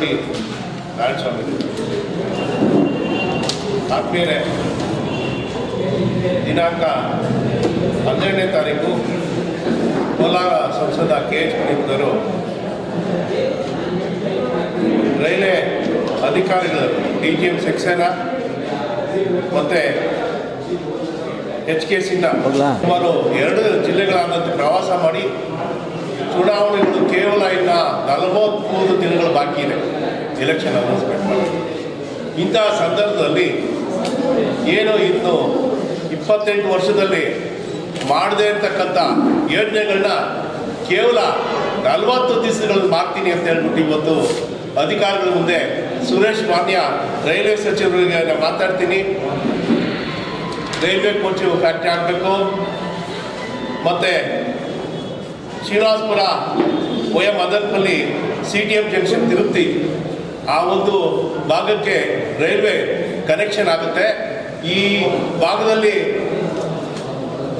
ಕೋಟಮಡಿ ನಾರಾಯಣಸ್ವಾಮಿ. ಆದ್ಮೇಲೆ ದಿನಾಂಕ 12ನೇ ತಾರೀಕು ಕೋಲಾರ ಸಂಸದ KH ಪುನೀತ್ನವರು ರೈಲ್ವೆ ಅಧಿಕಾರಿಗಳು DGM ಸಕ್ಸೇನಾ ಮತ್ತು HKCನ ಸುಮಾರು 2 ಜಿಲ್ಲೆಗಳಾದಂತೆ ಪ್ರವಾಸ ಮಾಡಿ ಚುನಾವಣೆಗಳು ಕೇವಲ ಇನ್ನು 43 ದಿನಗಳು ಬಾಕಿ ಇದೆ ಎಲೆಕ್ಷನ್ ಅನೌನ್ಸ್ಮೆಂಟ್ ಮಾಡಿ. ಇಂತಹ ಸಂದರ್ಭದಲ್ಲಿ ಏನು ಇನ್ನು 28 ವರ್ಷದಲ್ಲಿ ಮಾಡದೇ ಇರ್ತಕ್ಕಂಥ ಯೋಜನೆಗಳನ್ನ ಕೇವಲ 40 ದಿವಸಗಳಲ್ಲಿ ಮಾಡ್ತೀನಿ ಅಂತ ಹೇಳ್ಬಿಟ್ಟು ಇವತ್ತು ಅಧಿಕಾರಿಗಳ ಮುಂದೆ ಸುರೇಶ್ ಮಾನ್ಯ ರೈಲ್ವೆ ಸಚಿವರಿಗೆ ನಾನು ಮಾತಾಡ್ತೀನಿ. ರೈಲ್ವೆ ಕೋಚು ಫ್ಯಾಕ್ಟ್ರಿ ಆಗಬೇಕು, ಮತ್ತು ಶ್ರೀನಿವಾಸಪುರ ವಯ ಮದನಪಲ್ಲಿ CTM ಜಂಕ್ಷನ್ ತಿರುಪತಿ ಆ ಒಂದು ಭಾಗಕ್ಕೆ ರೈಲ್ವೆ ಕನೆಕ್ಷನ್ ಆಗುತ್ತೆ. ಈ ಭಾಗದಲ್ಲಿ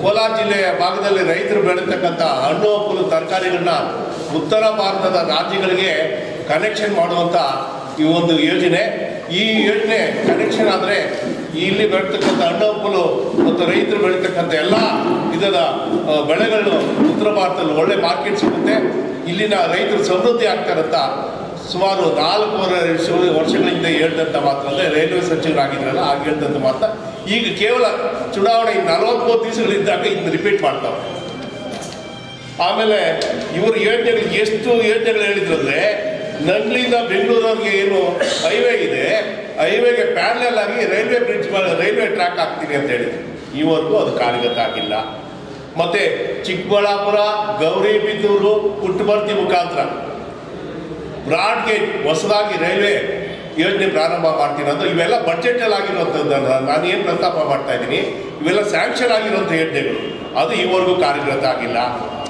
ಕೋಲಾರ ಜಿಲ್ಲೆಯ ಭಾಗದಲ್ಲಿ ರೈತರು ಬೆಳೀತಕ್ಕಂಥ ಹಣ್ಣು ಹಂಪಲು ತರಕಾರಿಗಳನ್ನ ಉತ್ತರ ಭಾರತದ ರಾಜ್ಯಗಳಿಗೆ ಕನೆಕ್ಷನ್ ಮಾಡುವಂಥ ಈ ಒಂದು ಯೋಜನೆ. ಈ ಯೋಜನೆ ಕನೆಕ್ಷನ್ ಆದರೆ ಇಲ್ಲಿ ಬೆಳೀತಕ್ಕಂಥ ಹಣ್ಣು ಹಂಪಲು ಮತ್ತು ರೈತರು ಬೆಳೀತಕ್ಕಂಥ ಎಲ್ಲ ವಿಧದ ಬೆಳೆಗಳು ಉತ್ತರ ಭಾರತದಲ್ಲಿ ಒಳ್ಳೆ ಮಾರ್ಕೆಟ್ ಸಿಗುತ್ತೆ. ಇಲ್ಲಿನ ರೈತರು ಸಮೃದ್ಧಿ ಆಗ್ತಾರಂತ ಸುಮಾರು 4 ವರ್ಷಗಳಿಂದ ಹೇಳ್ದಂಥ ಮಾತ್ರ ಅಂದರೆ ರೈಲ್ವೆ ಸಚಿವರಾಗಿದ್ರಲ್ಲ ಆಗ ಹೇಳ್ದಂಥ ಮಾತ್ರ ಈಗ ಕೇವಲ ಚುನಾವಣೆ 43 ದಿವಸಗಳಿದ್ದಾಗ ಇನ್ನು ರಿಪೀಟ್ ಮಾಡ್ತಾರೆ. ಆಮೇಲೆ ಇವರು ಯೋಜನೆಗಳು ಎಷ್ಟು ಯೋಜನೆಗಳು ಹೇಳಿದ್ರು ಅಂದರೆ ನಂಗ್ಲಿಂದ ಬೆಂಗಳೂರವ್ರಿಗೆ ಏನು ಹೈವೇ ಇದೆ, ಹೈವೇಗೆ ಪ್ಯಾರಲಲ್ ಆಗಿ ರೈಲ್ವೆ ಬ್ರಿಡ್ಜ್ ರೈಲ್ವೆ ಟ್ರ್ಯಾಕ್ ಹಾಕ್ತೀನಿ ಅಂತ ಹೇಳಿದ್ರು. ಈವರೆಗೂ ಅದು ಕಾರ್ಯಗತ ಆಗಿಲ್ಲ. ಮತ್ತು ಚಿಕ್ಕಬಳ್ಳಾಪುರ, ಗೌರಿಬಿದೂರು, ಪುಟ್ಟಬರ್ತಿ ಮುಖಾಂತರ ಬ್ರಾಡ್ ಗೇಜ್ ಹೊಸದಾಗಿ ರೈಲ್ವೆ ಯೋಜನೆ ಪ್ರಾರಂಭ ಮಾಡ್ತೀನಿ ಅಂದ್ರೆ ಇವೆಲ್ಲ ಬಡ್ಜೆಟಲ್ಲಿ ಆಗಿರುವಂಥದ್ದನ್ನು ನಾನು ಏನು ಪ್ರಸ್ತಾಪ ಮಾಡ್ತಾ ಇದ್ದೀನಿ, ಇವೆಲ್ಲ ಸ್ಯಾಂಕ್ಷನ್ ಆಗಿರುವಂಥ ಯೋಜನೆಗಳು. ಅದು ಈವರೆಗೂ ಕಾರ್ಯಗತ ಆಗಿಲ್ಲ.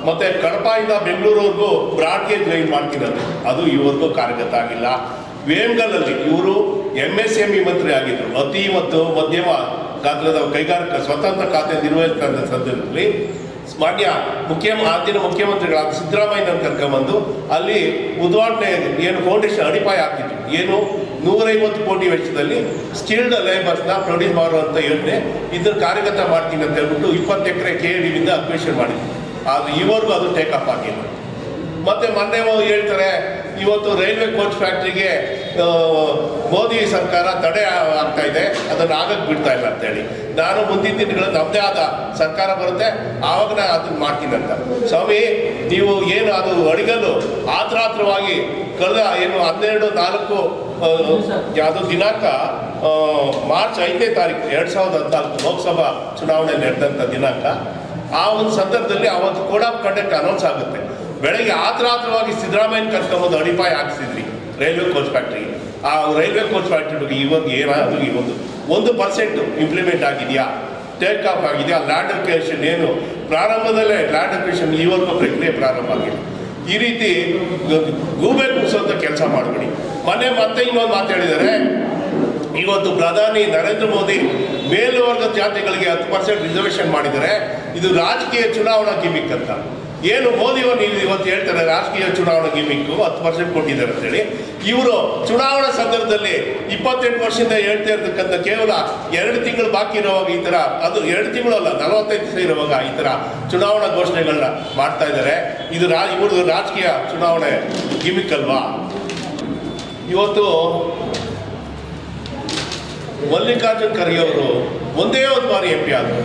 ಮತ್ತು ಕಡಪದಿಂದ ಬೆಂಗಳೂರವರೆಗೂ ಬ್ರಾಡ್ ಗೇಜ್ ಲೈನ್ ಮಾಡ್ತೀನಿ ಅದು ಈವರೆಗೂ ಕಾರ್ಯಗತ ಆಗಿಲ್ಲ. ವೇಮ್ಗಲಲ್ಲಿ ಇವರು MSME ಮಂತ್ರಿ ಆಗಿದ್ದರು. ಅತಿ ಮತ್ತು ಮಧ್ಯಮ ಗಾತ್ರದ ಕೈಗಾರಿಕಾ ಸ್ವತಂತ್ರ ಖಾತೆ ನಿರ್ವಹಿಸಿದ ಸಂದರ್ಭದಲ್ಲಿ ಮಾನ್ಯ ಆದಿನ ಮುಖ್ಯಮಂತ್ರಿಗಳಾದ ಸಿದ್ದರಾಮಯ್ಯನವ್ರು ಕರ್ಕೊಂಬಂದು ಅಲ್ಲಿ ಉದ್ಘಾಟನೆ ಏನು ಫೌಂಡೇಶನ್ ಅಡಿಪಾಯ ಹಾಕಿದ್ರು. ಏನು 150 ಕೋಟಿ ವೆಚ್ಚದಲ್ಲಿ ಸ್ಕಿಲ್ಡ್ ಲೇಬರ್ಸ್ನ ಪ್ರೊಡ್ಯೂಸ್ ಮಾಡುವಂಥ ಯೋಜನೆ ಇದನ್ನು ಕಾರ್ಯಗತ ಮಾಡ್ತೀನಿ ಅಂತ ಹೇಳ್ಬಿಟ್ಟು 20 ಎಕರೆ KADBಯಿಂದ ಅಕ್ವಿಷನ್ ಮಾಡಿದ್ರು. ಆದರೆ ಈವರೆಗೂ ಅದು ಟೇಕಪ್ ಆಗಿಲ್ಲ. ಮತ್ತು ಮೊನ್ನೆ ಹೇಳ್ತಾರೆ ಇವತ್ತು ರೈಲ್ವೆ ಕೋಚ್ ಫ್ಯಾಕ್ಟ್ರಿಗೆ ಮೋದಿ ಸರ್ಕಾರ ತಡೆ ಆಗ್ತಾ ಇದೆ, ಅದನ್ನು ಆಗಕ್ಕೆ ಬಿಡ್ತಾ ಇಲ್ಲ ಅಂತೇಳಿ. ನಾನು ಮುಂದಿನ ದಿನಗಳಲ್ಲಿ ನಮ್ಮದೇ ಆದ ಸರ್ಕಾರ ಬರುತ್ತೆ ಆವಾಗ ನಾನು ಅದನ್ನು ಮಾಡ್ತೀನಿ ಅಂತ. ಸ್ವಾಮಿ, ನೀವು ಏನು ಅದು ಅಡಿಗಲ್ಲು ಆತ್ರಾತ್ರವಾಗಿ ಕಳೆದ ಏನು 12/4 ಯಾವುದೋ ದಿನಾಂಕ ಮಾರ್ಚ್ 5ನೇ ತಾರೀಕು 2014 ಲೋಕಸಭಾ ಚುನಾವಣೆ ನಡೆದಂಥ ದಿನಾಂಕ. ಆ ಒಂದು ಸಂದರ್ಭದಲ್ಲಿ ಅವತ್ತು ಕೋಡ್ ಆಫ್ ಕಂಡಕ್ಟ್ ಅನೌನ್ಸ್ ಆಗುತ್ತೆ. ಬೆಳಗ್ಗೆ ಆತರಾತ್ರವಾಗಿ ಸಿದ್ದರಾಮಯ್ಯನ ಕರ್ಕೊಂಬಂದು ಅಡಿಪಾಯ ಹಾಕ್ಸಿದ್ರಿ ರೈಲ್ವೆ ಕೋಚ್ ಫ್ಯಾಕ್ಟ್ರಿಗೆ. ಆ ರೈಲ್ವೆ ಕೋಚ್ ಫ್ಯಾಕ್ಟ್ರಿಗೆ ಇವಾಗ ಏನಾದರೂ ಈ 1% ಇಂಪ್ಲಿಮೆಂಟ್ ಆಗಿದೆಯಾ, ಟೇಕ್ ಆಫ್ ಆಗಿದೆಯಾ? ಲ್ಯಾಂಡ್ ಅಕ್ವಿಷನ್ ಏನು ಪ್ರಾರಂಭದಲ್ಲೇ ಲ್ಯಾಂಡ್ ಅಕ್ವಿಷನ್ ಈವರೆಗೂ ಪ್ರಕ್ರಿಯೆ ಪ್ರಾರಂಭ ಆಗಿದೆ. ಈ ರೀತಿ ಗೂಬೆ ಕೂರಿಸುವಂಥ ಕೆಲಸ ಮಾಡಬೇಡಿ. ಮತ್ತೆ ಇನ್ನೊಂದು ಮಾತಾಡಿದ್ದಾರೆ, ಇವತ್ತು ಪ್ರಧಾನಿ ನರೇಂದ್ರ ಮೋದಿ ಮೇಲ್ವರ್ಗದ ಜಾತಿಗಳಿಗೆ 10% ರಿಸರ್ವೇಷನ್ ಮಾಡಿದ್ದಾರೆ, ಇದು ರಾಜಕೀಯ ಚುನಾವಣಾ ಗಿಮಿಕ್ ಅಂತ. ಏನು ಮೋದಿಯವರು ಇವತ್ತು ಹೇಳ್ತಾರೆ ರಾಜಕೀಯ ಚುನಾವಣಾ ಗಿಮಿಕ್ಕು 10% ಕೊಟ್ಟಿದ್ದಾರೆ ಅಂತೇಳಿ. ಇವರು ಚುನಾವಣಾ ಸಂದರ್ಭದಲ್ಲಿ 28 ವರ್ಷದಿಂದ ಹೇಳ್ತಾ ಇರ್ತಕ್ಕಂಥ ಕೇವಲ 2 ತಿಂಗಳು ಬಾಕಿ ಇರುವಾಗ ಈ ಥರ, ಅದು 2 ತಿಂಗಳಲ್ಲ 45 ದಿವಸ ಇರುವಾಗ ಈ ಥರ ಚುನಾವಣಾ ಘೋಷಣೆಗಳನ್ನ ಮಾಡ್ತಾ ಇದ್ದಾರೆ. ಇದು ಇವ್ರದ್ದು ರಾಜಕೀಯ ಚುನಾವಣೆ ಗಿಮಿಕ್ ಅಲ್ವಾ? ಇವತ್ತು ಮಲ್ಲಿಕಾರ್ಜುನ್ ಖರ್ಗೆ ಅವರು ಒಂದೇ ಒಂದು ಬಾರಿ MP ಆದರು.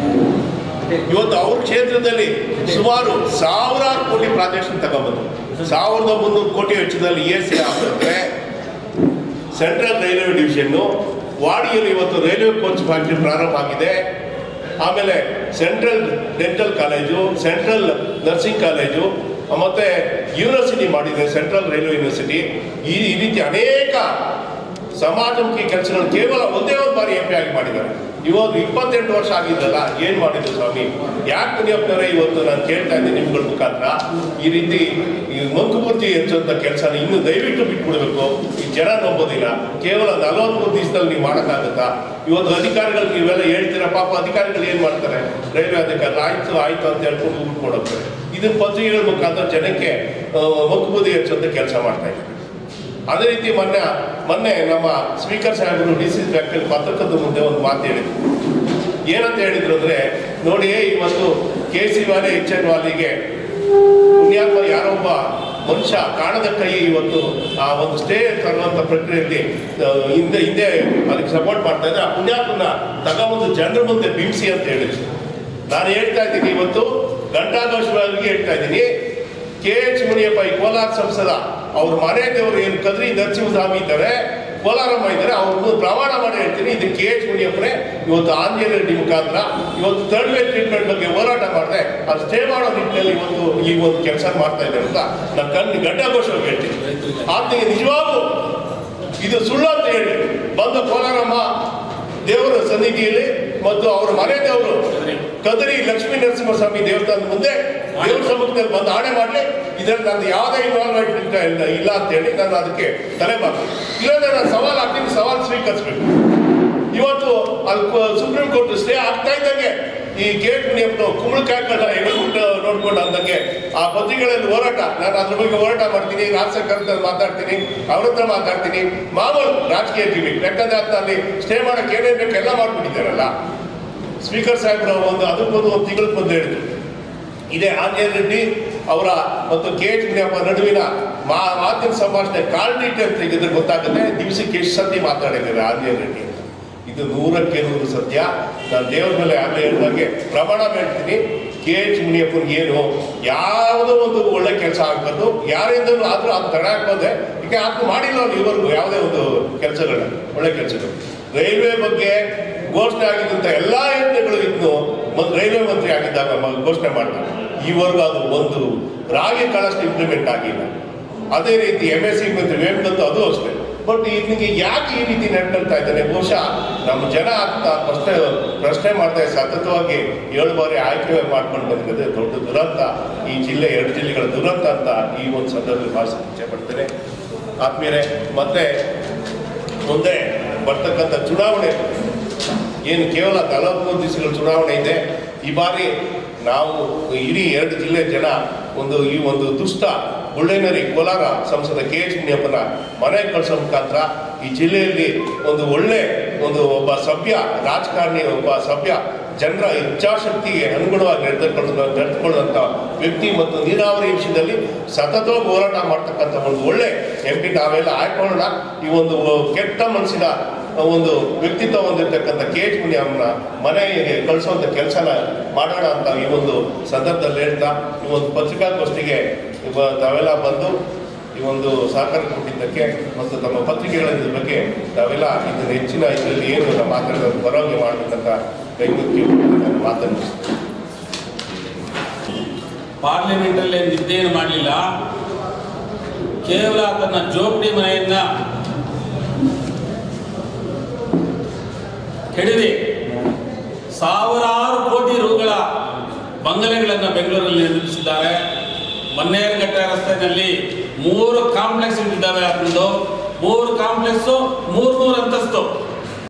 ಇವತ್ತು ಅವ್ರ ಕ್ಷೇತ್ರದಲ್ಲಿ ಸುಮಾರು 1000 ಕೋಟಿ ಪ್ರಾಜೆಕ್ಟ್ಸ್ ತಗೊಂಡ್ಬಂದು 1300 ಕೋಟಿ ವೆಚ್ಚದಲ್ಲಿ ESC ಆಗ್ತದೆ. ಸೆಂಟ್ರಲ್ ರೈಲ್ವೆ ಡಿವಿಷನ್ನು ವಾಡಿಯಲ್ಲಿ ಇವತ್ತು ರೈಲ್ವೆ ಕೋಚ್ ಫ್ಯಾಕ್ಟ್ರಿ ಪ್ರಾರಂಭ ಆಗಿದೆ. ಆಮೇಲೆ central dental college, central nursing college, ಮತ್ತು ಯೂನಿವರ್ಸಿಟಿ ಮಾಡಿದೆ, ಸೆಂಟ್ರಲ್ ರೈಲ್ವೆ ಯೂನಿವರ್ಸಿಟಿ. ಈ ರೀತಿ ಅನೇಕ ಸಮಾಜಮುಖಿ ಕೆಲಸಗಳು ಕೇವಲ ಒಂದೇ ಒಂದು ಬಾರಿ MP ಆಗಿ ಮಾಡಿದ್ದಾರೆ. ಇವತ್ತು 28 ವರ್ಷ ಆಗಿದ್ದಲ್ಲ, ಏನು ಮಾಡಿದ್ರು ಸ್ವಾಮಿ? ಯಾಕೆ ಮುನಿಯಪ್ಪನವರೇ ಇವತ್ತು ನಾನು ಕೇಳ್ತಾ ಇದ್ದೀನಿ ನಿಮ್ಗಳ ಮುಖಾಂತರ, ಈ ರೀತಿ ಮಂಕುಪೂರ್ತಿ ಹೆಚ್ಚುವಂಥ ಕೆಲಸನ ಇನ್ನು ದಯವಿಟ್ಟು ಬಿಟ್ಬಿಡ್ಬೇಕು. ಈ ಜನ ನಂಬೋದಿಲ್ಲ. ಕೇವಲ 43 ದಿವಸದಲ್ಲಿ ನೀವು ಮಾಡೋಕ್ಕಾಗುತ್ತಾ? ಇವತ್ತು ಅಧಿಕಾರಿಗಳಿಗೆ ಇವೆಲ್ಲ ಹೇಳ್ತೀರ, ಪಾಪ ಅಧಿಕಾರಿಗಳು ಏನು ಮಾಡ್ತಾರೆ? ರೈಲ್ವೆ ಅಧಿಕಾರಿ ಆಯ್ತು ಅಂತ ಹೇಳ್ಕೊಂಡು ಬಿಟ್ಕೊಂಡು ಹೋಗ್ತಾರೆ. ಇದನ್ನು ಪತ್ರಿಕೆಗಳ ಮುಖಾಂತರ ಜನಕ್ಕೆ ಮಂಕುಪೂರ್ತಿ ಹೆಚ್ಚುವಂಥ ಕೆಲಸ ಮಾಡ್ತಾ ಇದ್ದಾರೆ. ಅದೇ ರೀತಿ ಮೊನ್ನೆ ನಮ್ಮ ಸ್ಪೀಕರ್ ಸಾಹೇಬರು ಡಿ.ಸಿ. ಬ್ಯಾಂಕಲ್ಲಿ ಪತ್ರಕರ್ತರ ಮುಂದೆ ಒಂದು ಮಾತು ಹೇಳಿದ್ರು. ಏನಂತ ಹೇಳಿದ್ರು ಅಂದರೆ, ನೋಡಿ ಇವತ್ತು ಕೇಜ್ರಿವಾಲ್ ಎಚ್.ಎನ್. ವಾಲಿಗೆ ಪುಣ್ಯಾತ್ಮ ಯಾರೊಬ್ಬ ಮನುಷ್ಯ ಕಾಣದ ಕೈ ಇವತ್ತು ಆ ಒಂದು ಸ್ಟೇ ತರುವಂಥ ಪ್ರಕ್ರಿಯೆಯಲ್ಲಿ ಹಿಂದೆ ಅದಕ್ಕೆ ಸಪೋರ್ಟ್ ಮಾಡ್ತಾ ಇದ್ದಾರೆ. ಆ ಪುಣ್ಯಾತ್ಮನ ತಗೊಂಬಂದು ಜನರ ಮುಂದೆ ಬಿಂಬಿಸಿ ಅಂತ ಹೇಳಿದ್ರು. ನಾನು ಹೇಳ್ತಾ ಇದ್ದೀನಿ, ಇವತ್ತು ಘಂಟಾಘೋಷವಾಗಿ ಹೇಳ್ತಾ ಇದ್ದೀನಿ, ಕೆ.ಎಚ್. ಮುನಿಯಪ್ಪ ಈ ಕೋಲಾರ ಸಂಸದ ಅವ್ರ ಮನೆ ದೇವರು ಏನು ಕದ್ರಿ ನರಸಿಂಹಸ್ವಾಮಿ ಇದ್ದಾರೆ, ಕೋಲಾರಮ್ಮ ಇದ್ದಾರೆ, ಅವ್ರದ್ದು ಪ್ರಮಾಣ ಮಾಡಿ ಹೇಳ್ತೀನಿ, ಇದು ಕೆ.ಎಚ್. ಮುನಿಯಪ್ಪನೇ ಇವತ್ತು ಆಂಜನೇಯ ರೆಡ್ಡಿ ಮುಖಾಂತರ ಇವತ್ತು ಥರ್ಡ್ ವೇವ್ ಟ್ರೀಟ್ಮೆಂಟ್ ಬಗ್ಗೆ ಹೋರಾಟ ಮಾಡಿದೆ, ಅದು ಸ್ಟೇ ಮಾಡೋ ನಿಟ್ಟಿನಲ್ಲಿ ಇವತ್ತು ಈ ಒಂದು ಕೆಲಸ ಮಾಡ್ತಾ ಇದ್ದಾರೆ ಅಂತ ನಾನು ಘಂಟಾಘೋಷವಾಗಿ ಹೇಳ್ತೀನಿ. ಆತನಿಗೆ ನಿಜವಾಗೂ ಇದು ಸುಳ್ಳು ಅಂತ ಹೇಳಿ ಬಂದ ಕೋಲಾರಮ್ಮ ದೇವರ ಸನ್ನಿಧಿಯಲ್ಲಿ ಮತ್ತು ಅವರ ಮನೆ ದೇವರು ಕದರಿ ಲಕ್ಷ್ಮೀ ನರಸಿಂಹಸ್ವಾಮಿ ದೇವಸ್ಥಾನದ ಮುಂದೆ ದೇವ್ರ ಸಮ್ಮುಖದಲ್ಲಿ ಬಂದು ಆಣೆ ಮಾಡಲಿ, ಇದರಲ್ಲಿ ನಂದು ಯಾವುದೇ ಇನ್ವಾಲ್ವ್ಮೆಂಟ್ ಇಲ್ಲ ಅಂತ ಹೇಳಿ ನಾನು ಅದಕ್ಕೆ ತಲೆ ಬಾಗ್ತೀನಿ. ಇಲ್ಲಾಂದ್ರೆ ನಾನು ಸವಾಲು ಹಾಕ್ತೀನಿ, ಸವಾಲು ಸ್ವೀಕರಿಸಬೇಕು. ಇವತ್ತು ಅದು ಸುಪ್ರೀಂ ಕೋರ್ಟ್ ಸ್ಟೇ ಆಗ್ತಾ ಇದ್ದಂಗೆ ಈ ಕೆ.ಎಚ್. ಮುನಿಯಪ್ಪನ ಕುಂಬಳಕಾಯಿಗಳನ್ನ ಎಗರ್ಬಿಟ್ಟು ನೋಡ್ಕೊಂಡು ಅಂದಂಗೆ ಆ ಪತ್ರಿಕೆಗಳಲ್ಲಿ ಹೋರಾಟ, ನಾನು ಅದ್ರ ಬಗ್ಗೆ ಹೋರಾಟ ಮಾಡ್ತೀನಿ, ರಾಜ್ಯ ಸರ್ಕಾರದಲ್ಲಿ ಮಾತಾಡ್ತೀನಿ, ಅವ್ರ ಹತ್ರ ಮಾತಾಡ್ತೀನಿ, ಮಾಮೂಲು ರಾಜಕೀಯ ಜೀವಿ. ಯಾಕಂದ್ರೆ ಅಲ್ಲಿ ಸ್ಟೇ ಮಾಡೋಕೆ ಏನೇನು ಬೇಕು ಎಲ್ಲ ಮಾಡ್ಬಿಟ್ಟಿದ್ದಾರಲ್ಲ. ಸ್ಪೀಕರ್ ಸಾಹೇಬ್ರ ಅದಕ್ಕೊಂದು ಒಂದು ತಿಂಗಳ ಬಂದು ಹೇಳಿದ್ರು, ಇದೇ ಆಂಜನೇಯ ರೆಡ್ಡಿ ಅವರ ಮತ್ತು ಕೆ.ಎಚ್. ಮುನಿಯಪ್ಪ ನಡುವಿನ ಮಾತಿನ ಸಂಭಾಷಣೆ ಕಾಲ್ ಡೀಟೇಲ್ ತೆಗೆದ್ರೆ ಗೊತ್ತಾಗುತ್ತೆ ದಿವಸಕ್ಕೆ ಎಷ್ಟು ಸತಿ ಮಾತಾಡಿದ್ದಾರೆ ಆಂಜನೇಯ ರೆಡ್ಡಿ. ಇದು 100ಕ್ಕೆ 100 ಸತ್ಯ. ನಾನು ದೇವ್ರ ಮೇಲೆ ಆಗಲೇ ಹೇಳಿದಾಗೆ ಪ್ರಮಾಣ ಹೇಳ್ತೀನಿ, ಕೆ.ಎಚ್. ಮುನಿಯಪ್ಪನಿಗೆ ಏನು ಯಾವುದೋ ಒಂದು ಒಳ್ಳೆ ಕೆಲಸ ಆಗ್ಬೋದು, ಯಾರಿಂದಲೂ ಆದರೂ ಅದು ತಡ ಹಾಕೋದೆ, ಈಗ ಅದು ಮಾಡಿಲ್ಲ ಅವ್ರು ಇವರೆಗೂ ಯಾವುದೇ ಒಂದು ಕೆಲಸಗಳನ್ನ ಒಳ್ಳೆ ಕೆಲಸಗಳು. ರೈಲ್ವೆ ಬಗ್ಗೆ ಘೋಷಣೆ ಆಗಿದ್ದಂಥ ಎಲ್ಲ ಯೋಜನೆಗಳು ಇನ್ನು ರೈಲ್ವೆ ಮಂತ್ರಿ ಆಗಿದ್ದಾಗ ಘೋಷಣೆ ಮಾಡ್ತಾರೆ, ಈವರೆಗೂ ಅದು ಒಂದು ರಾಗಿ ಕಾಳಷ್ಟು ಇಂಪ್ಲಿಮೆಂಟ್ ಆಗಿಲ್ಲ. ಅದೇ ರೀತಿ MSc ಮಂತ್ರಿ ವೇಮಂತೂ ಅದು ಅಷ್ಟೇ. ಬಟ್ ಇದಕ್ಕೆ ಯಾಕೆ ಈ ರೀತಿ ನಡ್ಕೊಳ್ತಾ ಇದ್ದಾನೆ? ಬಹುಶಃ ನಮ್ಮ ಜನ ಆಗ್ತಾ ಪ್ರಶ್ನೆ ಮಾಡ್ತಾ ಸತತವಾಗಿ 7 ಬಾರಿ ಆಯ್ಕೆ ಮಾಡ್ಕೊಂಡು ಬಂದಿದೆ. ದೊಡ್ಡ ದುರಂತ, ಈ ಜಿಲ್ಲೆ 2 ಜಿಲ್ಲೆಗಳ ದುರಂತ ಅಂತ ಈ ಒಂದು ಸಂದರ್ಭದಲ್ಲಿ ಭಾವಿಸಕ್ಕೆ ಇಚ್ಛೆ ಪಡ್ತೇನೆ. ಆದ್ಮೇಲೆ ಮತ್ತೆ ಮುಂದೆ ಬರ್ತಕ್ಕಂಥ ಚುನಾವಣೆ ಏನು ಕೇವಲ 43 ದಿವಸಗಳ ಚುನಾವಣೆ ಇದೆ. ಈ ಬಾರಿ ನಾವು ಇಡೀ 2 ಜಿಲ್ಲೆ ಜನ ಈ ಒಂದು ದುಷ್ಟ ಬುಳ್ಳೆನರಿ ಕೋಲಾರ ಸಂಸದ ಕೆ.ಎಚ್. ಮುನಿಯಪ್ಪನ ಮನೆ ಕಳಿಸೋ ಮುಖಾಂತರ ಈ ಜಿಲ್ಲೆಯಲ್ಲಿ ಒಬ್ಬ ಸಭ್ಯ ರಾಜಕಾರಣಿ, ಒಬ್ಬ ಸಭ್ಯ ಜನರ ಇಚ್ಛಾಶಕ್ತಿಗೆ ಅನುಗುಣವಾಗಿ ನಡೆದುಕೊಳ್ಳುವಂಥ ವ್ಯಕ್ತಿ ಮತ್ತು ನೀರಾವರಿ ವಿಷಯದಲ್ಲಿ ಸತತವಾಗಿ ಹೋರಾಟ ಮಾಡ್ತಕ್ಕಂಥ ಒಂದು ಒಳ್ಳೆ MP ನಾವೆಲ್ಲ ಆಯ್ಕೊಳ್ಳೋಣ. ಈ ಒಂದು ಕೆಟ್ಟ ಮನಸ್ಸಿನ ಒಂದು ವ್ಯಕ್ತಿತ್ವ ಹೊಂದಿರತಕ್ಕಂಥ ಕೆ.ಎಚ್. ಮುನಿಯಪ್ಪನ ಮನೆಗೆ ಕಳಿಸುವಂಥ ಕೆಲಸನ ಮಾಡೋಣ ಅಂತ ಈ ಒಂದು ಸಂದರ್ಭದಲ್ಲಿ ಹೇಳ್ತಾ, ಈ ಒಂದು ಪತ್ರಿಕಾಗೋಷ್ಠಿಗೆ ತಾವೆಲ್ಲ ಬಂದು ಈ ಒಂದು ಸಹಕಾರ ಕೊಟ್ಟಿದ್ದಕ್ಕೆ ಮತ್ತು ತಮ್ಮ ಪತ್ರಿಕೆಗಳ ಬಗ್ಗೆ ತಾವೆಲ್ಲ ಇದನ್ನು ಹೆಚ್ಚಿನ ಇದರಲ್ಲಿ ಏನು ಮಾತಾಡೋದು ಪರವಾಗಿ ಮಾಡಬೇಕಂತ ಕೈಗೊತ್ತಿ ನಾನು ಮಾತನಾಡಿಸ್ತೇನೆ. ಪಾರ್ಲಿಮೆಂಟಲ್ಲಿ ನಿದ್ದೆಯನ್ನು ಮಾಡಲಿಲ್ಲ, ಕೇವಲ ತನ್ನ ಜೋಪಡಿ ಮನೆಯನ್ನ ಕೆಡವಿ ಸಾವಿರಾರು ಕೋಟಿ ರೂಗಳ ಬಂಗಲೆಗಳನ್ನು ಬೆಂಗಳೂರಲ್ಲಿ ನಿರ್ಮಿಸಿದ್ದಾರೆ. ಬನ್ನೇರುಘಟ್ಟ ರಸ್ತೆಯಲ್ಲಿ 3 ಕಾಂಪ್ಲೆಕ್ಸ್ ಇಟ್ಟಿದ್ದಾವೆ. ಅದೊಂದು 3 ಕಾಂಪ್ಲೆಕ್ಸು 3 ಅಂತಸ್ತು.